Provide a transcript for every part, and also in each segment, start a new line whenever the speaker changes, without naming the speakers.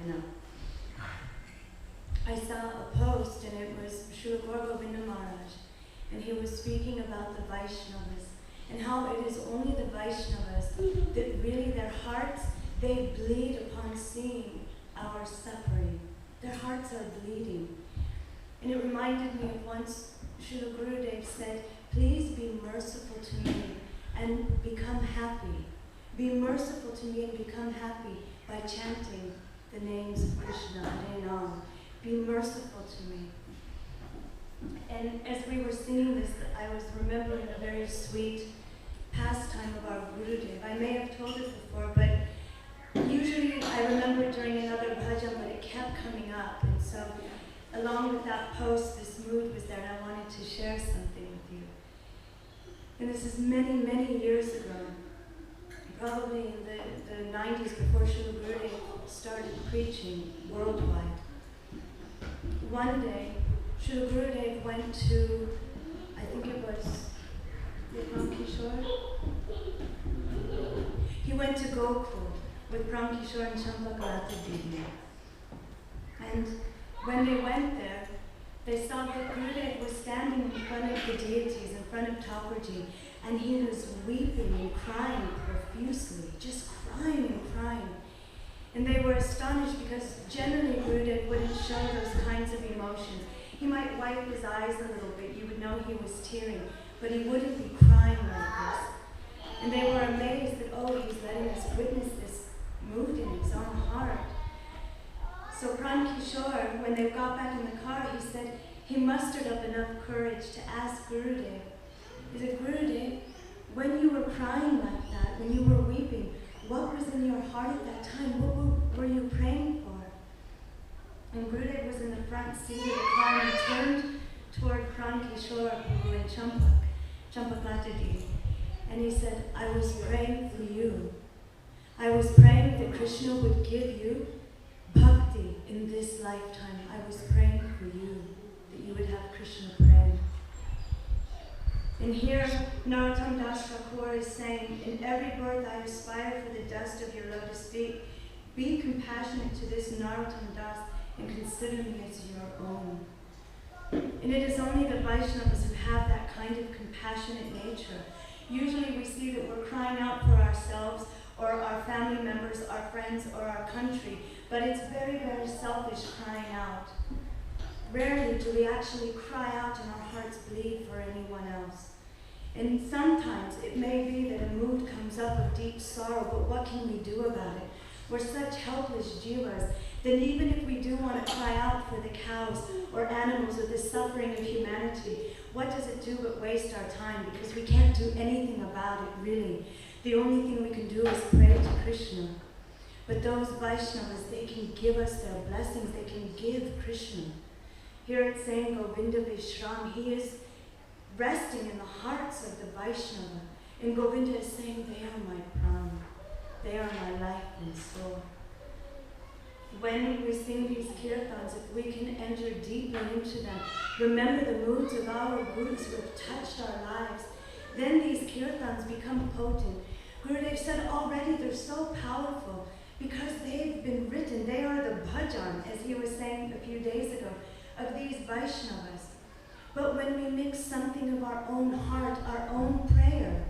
I know. I saw a post and it was Srila Govinda Maharaj, and he was speaking about the Vaishnavas and how it is only the Vaishnavas that really their hearts, they bleed upon seeing our suffering. Their hearts are bleeding. And it reminded me of once Srila Gurudev said, please be merciful to me and become happy. Be merciful to me and become happy by chanting the names of Krishna, Hare Nam. Be merciful to me. And as we were singing this, I was remembering a very sweet pastime of our Gurudev. I may have told it before, but usually I remember during another bhajan, but it kept coming up. And so along with that post, this mood was there, and I wanted to share something with you. And this is many, many years ago, probably in the 90s, before Srila Gurudev started preaching worldwide. One day, Srila Gurudev went to, I think it was Kishori. He went to Gokul with Kishori and Champakalata Devi. And when they went there, they saw that Gurudev was standing in front of the deities, in front of Thakurji, and he was weeping and crying profusely, just crying and crying. And they were astonished because generally Gurudev wouldn't show those kinds of emotions. He might wipe his eyes a little bit, you would know he was tearing, but he wouldn't be crying like this. And they were amazed that, oh, he's letting us witness this mood in his own heart. So Kishori, when they got back in the car, he said he mustered up enough courage to ask Gurudev, he said, Gurudev, when you were crying like that, when you were weeping, what was in your heart at that time? What were you praying for? And Gurudev was in the front seat of the car and turned toward Kishori who were in Champaklata. And he said, I was praying for you. I was praying that Krishna would give you bhakti in this lifetime. I was praying for you, that you would have Krishna praying. And here, Narottam Das Thakur is saying, in every birth I aspire for the dust of your lotus feet. Be compassionate to this Narottam Das and consider me as your own. And it is only the Vaishnavas who have that kind of compassionate nature. Usually we see that we're crying out for ourselves or our family members, our friends, or our country, but it's very, very selfish crying out. Rarely do we actually cry out and our hearts bleed for anyone else. And sometimes it may be that a mood comes up of deep sorrow, but what can we do about it? We're such helpless jivas that even if we do want to cry out for the cows or animals or the suffering of humanity, what does it do but waste our time? Because we can't do anything about it, really. The only thing we can do is pray to Krishna. But those Vaishnavas, they can give us their blessings, they can give Krishna. Here it's saying Govinda Vishram, he is resting in the hearts of the Vaishnava. And Govinda is saying, they are my prana, they are my life and soul. When we sing these kirtans, if we can enter deeply into them, remember the moods of our gurus who have touched our lives, then these kirtans become potent. Gurudev said already they're so powerful because they've been written. They are the bhajan, as he was saying a few days ago, of these Vaishnavas. But when we mix something of our own heart, our own prayer,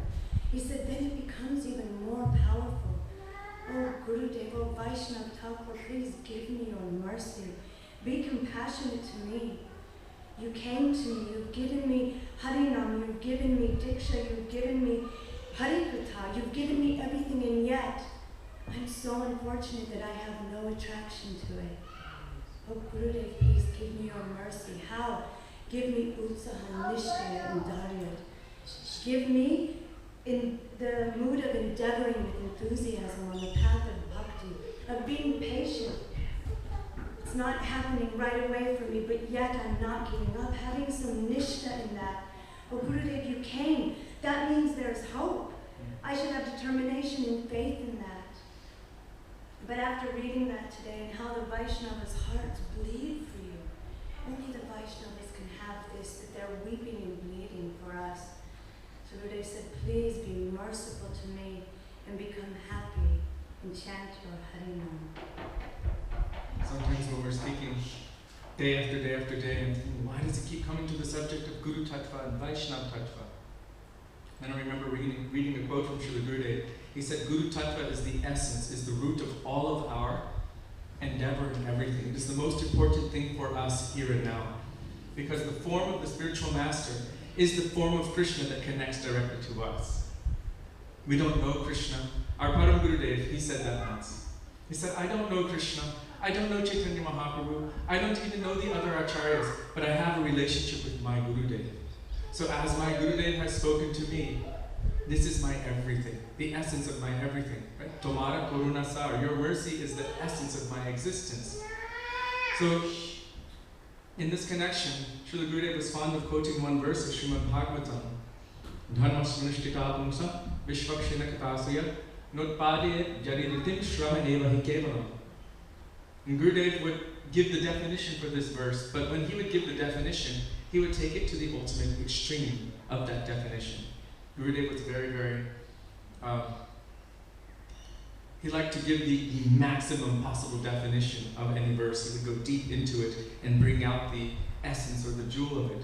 he said, then it becomes even more powerful. Oh Gurudev, oh Vaishnava Thakur, please give me your mercy. Be compassionate to me. You came to me, you've given me Harinam, you've given me Diksha, you've given me Harikatha, you've given me everything, and yet I'm so unfortunate that I have no attraction to it. Oh Gurudev, please give me your mercy. How? Give me Utsaha, Nishtaya, and Daryat. Give me in the mood of endeavoring with enthusiasm on the path of bhakti, of being patient. It's not happening right away for me, but yet I'm not giving up, having some nishta in that. Oh Gurudev, you came. That means there's hope. I should have determination and faith in that. But after reading that today and how the Vaishnavas' hearts bleed for you, only the Vaishnavas can have this, that they're weeping and bleeding for us. So Gurudev said, please be merciful to me and become happy and chant your Harinam.
day after day after day, and thinking, why does it keep coming to the subject of Guru Tattva and Vaishnava Tattva? And I remember reading a quote from Srila Gurudev. He said, Guru Tattva is the essence, is the root of all of our endeavor and everything. It is the most important thing for us here and now. Because the form of the spiritual master is the form of Krishna that connects directly to us. We don't know Krishna. Our Param Gurudev, he said that once. He said, I don't know Krishna. I don't know Chaitanya Mahaprabhu. I don't even know the other acharyas, but I have a relationship with my Gurudev. So as my Gurudev has spoken to me, this is my everything, the essence of my everything. Right? Tomara Karuna Sar, your mercy is the essence of my existence. So, in this connection, Srila Gurudev was fond of quoting one verse of Srimad Bhagavatam. Dharma svanishtika pumsa vishvakshina katasaya notpade jariritim shrama eva hi kevalam. And Gurudev would give the definition for this verse, but when he would give the definition, he would take it to the ultimate extreme of that definition. Gurudev was very, very, he liked to give the maximum possible definition of any verse. He would go deep into it and bring out the essence or the jewel of it.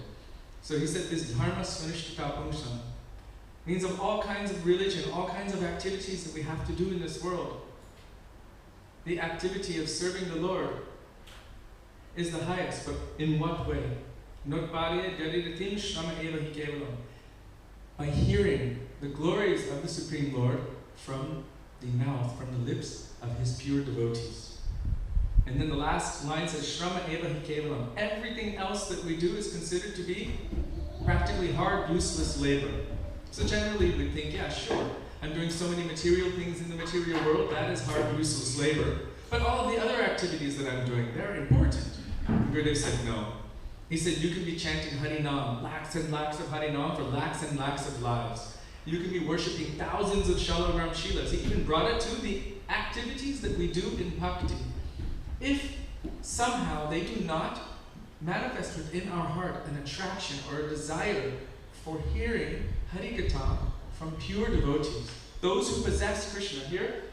So he said this dharma svanishtika pumsam means of all kinds of religion, all kinds of activities that we have to do in this world. The activity of serving the Lord is the highest, but in what way? By hearing the glories of the Supreme Lord from the mouth, from the lips of his pure devotees. And then the last line says, Shrama eva hi kevalam. Everything else that we do is considered to be practically hard, useless labor. So generally we think, yeah, sure, I'm doing so many material things in the material world, that is hard, useless labor. But all of the other activities that I'm doing, they're important. Gurudev said no. He said, you can be chanting Harinam, lakhs and lakhs of Harinam for lakhs and lakhs of lives. You can be worshipping thousands of Shalagram Shilas. He even brought it to the activities that we do in Bhakti. If somehow they do not manifest within our heart an attraction or a desire for hearing Harikatha from pure devotees, those who possess Krishna here,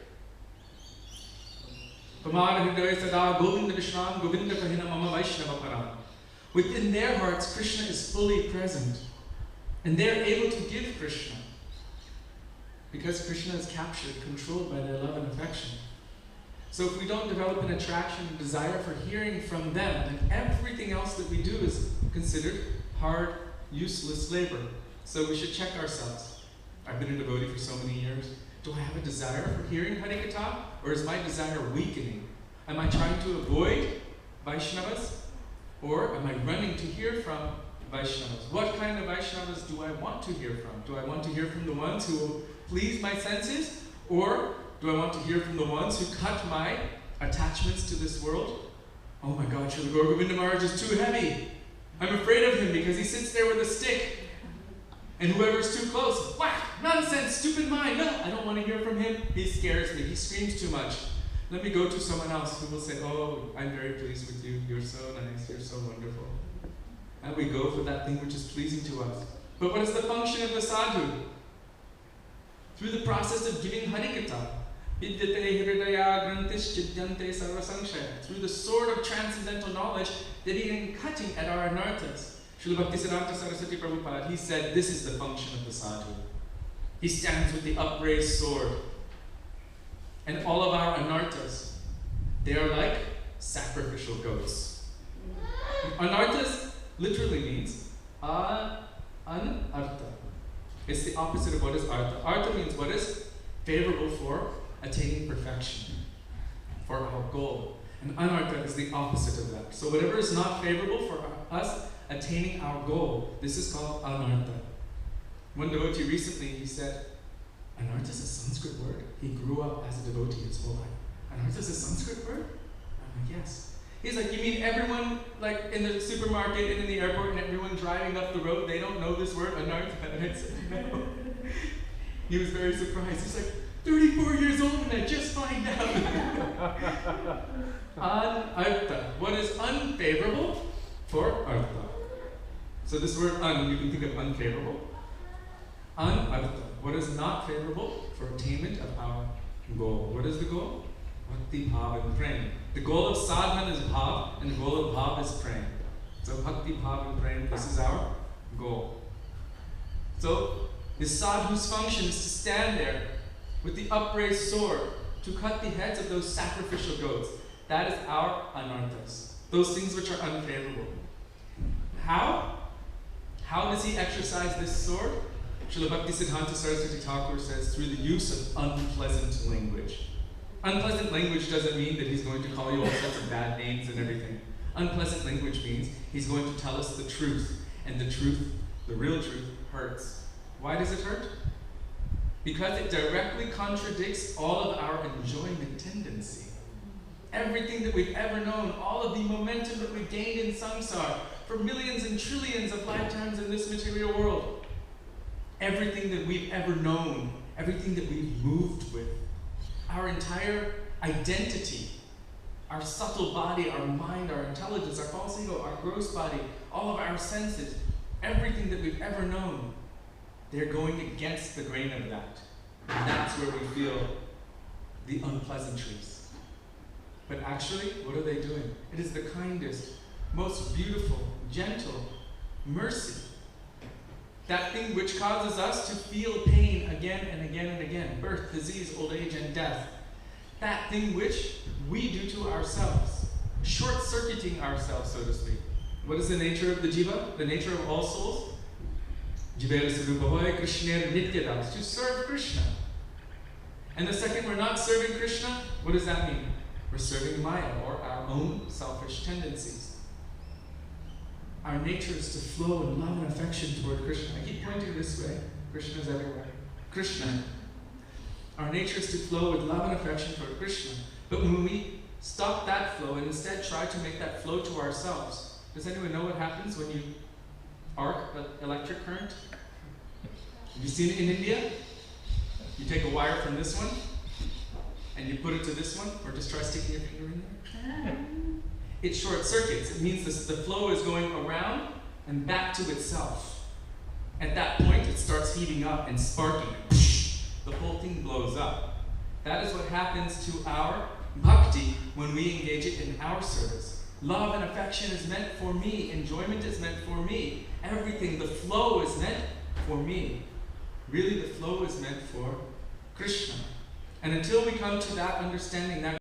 within their hearts, Krishna is fully present. And they're able to give Krishna. Because Krishna is captured, controlled by their love and affection. So if we don't develop an attraction and desire for hearing from them, then everything else that we do is considered hard, useless labor. So we should check ourselves. I've been a devotee for so many years. Do I have a desire for hearing Harikatha? Or is my desire weakening? Am I trying to avoid Vaishnavas? Or am I running to hear from Vaishnavas? What kind of Vaishnavas do I want to hear from? Do I want to hear from the ones who will please my senses? Or do I want to hear from the ones who cut my attachments to this world? Oh my God, Srila Gaur Govinda Maharaj is too heavy. I'm afraid of him because he sits there with a stick. And whoever's too close, whack, nonsense, stupid mind, no, I don't want to hear from him. He scares me, he screams too much. Let me go to someone else who will say, oh, I'm very pleased with you, you're so nice, you're so wonderful. And we go for that thing which is pleasing to us. But what is the function of the sadhu? Through the process of giving Harikatha, through the sword of transcendental knowledge, they're even cutting at our anarthas. Srila Bhaktisiddhanta Saraswati Prabhupada, he said this is the function of the sadhu. He stands with the upraised sword. And all of our anarthas, they are like sacrificial goats. Anarthas literally means anartha. It's the opposite of what is artha. Artha means what is favorable for attaining perfection, for our goal. And anartha is the opposite of that. So whatever is not favorable for us attaining our goal, this is called anartha. One devotee recently, he said, anartha is a Sanskrit word. He grew up as a devotee his whole life. Anartha is a Sanskrit word? I'm like, yes. He's like, you mean everyone like in the supermarket and in the airport and everyone driving up the road, they don't know this word, anartha? And I said, no. He was very surprised. He's like, 34 years old and I just find out. Anartha. What is unfavorable for artha? So this word you can think of unfavorable. Anartha. What is not favorable for attainment of our goal? What is the goal? Bhakti, bhava, and prem. The goal of sadhana is bhav, and the goal of bhav is prem. So bhakti, bhav, and prem, this is our goal. So the sadhu's function is to stand there with the upraised sword to cut the heads of those sacrificial goats. That is our anarthas, those things which are unfavorable. How? How does he exercise this sword? Srila Bhaktisiddhanta Saraswati Thakur says through the use of unpleasant language. Unpleasant language doesn't mean that he's going to call you all sorts of bad names and everything. Unpleasant language means he's going to tell us the truth, and the truth, the real truth, hurts. Why does it hurt? Because it directly contradicts all of our enjoyment tendency. Everything that we've ever known, all of the momentum that we've gained in samsara for millions and trillions of lifetimes in this material world, everything that we've ever known, everything that we've moved with, our entire identity, our subtle body, our mind, our intelligence, our false ego, our gross body, all of our senses, everything that we've ever known, they're going against the grain of that. And that's where we feel the unpleasantries. But actually, what are they doing? It is the kindest, most beautiful, gentle mercy. That thing which causes us to feel pain again and again and again, birth, disease, old age, and death. That thing which we do to ourselves, short-circuiting ourselves, so to speak. What is the nature of the jiva? The nature of all souls? Jivera Sarupavoy Krishna Nityadas, to serve Krishna. And the second we're not serving Krishna, what does that mean? We're serving Maya, or our own selfish tendencies. Our nature is to flow in love and affection toward Krishna. I keep pointing this way. Krishna is everywhere. Krishna. Our nature is to flow with love and affection toward Krishna. But when we stop that flow and instead try to make that flow to ourselves, does anyone know what happens when you arc electric current? Have you seen it in India? You take a wire from this one, and you put it to this one, or just try sticking your finger in there. It short circuits. It means the flow is going around and back to itself. At that point, it starts heating up and sparking. The whole thing blows up. That is what happens to our bhakti when we engage it in our service. Love and affection is meant for me. Enjoyment is meant for me. Everything, the flow is meant for me. Really, the flow is meant for Krishna. And until we come to that understanding, that